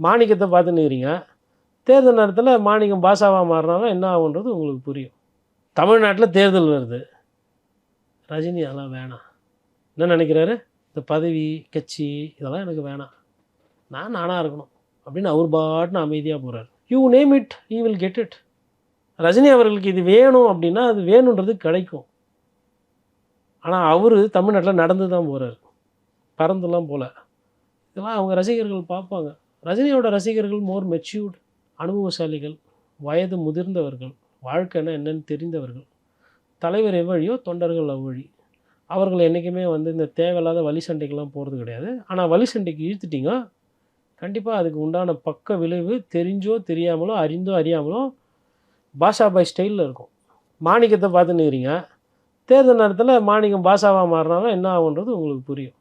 மாணிக்கத்தை பார்த்துன்னுக்கிறீங்க. தேர்தல் நேரத்தில் மாணிக்கம் பாஷாவாக மாறினாலும் என்ன ஆகுன்றது உங்களுக்கு புரியும். தமிழ்நாட்டில் தேர்தல் வருது. ரஜினி அதெல்லாம் வேணாம். என்ன நினைக்கிறாரு? இந்த பதவி, கட்சி இதெல்லாம் எனக்கு வேணாம். நானாக இருக்கணும் அப்படின்னு அவர் பாட்டுன்னு அமைதியாக போகிறார். You name it, you will get it. Rajini அவர்களுக்கு இது வேணும் அப்படின்னா அது வேணுன்றது கிடைக்கும். ஆனால் அவர் தமிழ்நாட்டில் நடந்து தான் போகிறார், பறந்துலாம் போகல. இதெல்லாம் அவங்க ரசிகர்கள் பார்ப்பாங்க. ரஜினியோட ரசிகர்கள் மோர் மெச்சூர்டு, அனுபவசாலிகள், வயது முதிர்ந்தவர்கள், வாழ்க்கைன்னா என்னென்னு தெரிந்தவர்கள். தலைவர் எவ்வழியோ தொண்டர்கள் அவ்வழி. அவர்கள் என்றைக்குமே இந்த தேவையில்லாத வழி சண்டைக்கெல்லாம் போகிறது கிடையாது. ஆனால் வழி சண்டைக்கு இழுத்துட்டிங்க, கண்டிப்பாக அதுக்கு உண்டான பக்க விளைவு தெரிஞ்சோ தெரியாமலோ அறிந்தோ அறியாமலோ பாஷாபாய் ஸ்டைலில் இருக்கும். மாணிக்கத்தை பார்த்துன்னுக்கிறீங்க. தேர்தல் நேரத்தில் மாணிக்கம் பாஷாவாக மாறினாலும் என்ன ஆகுன்றது உங்களுக்கு புரியும்.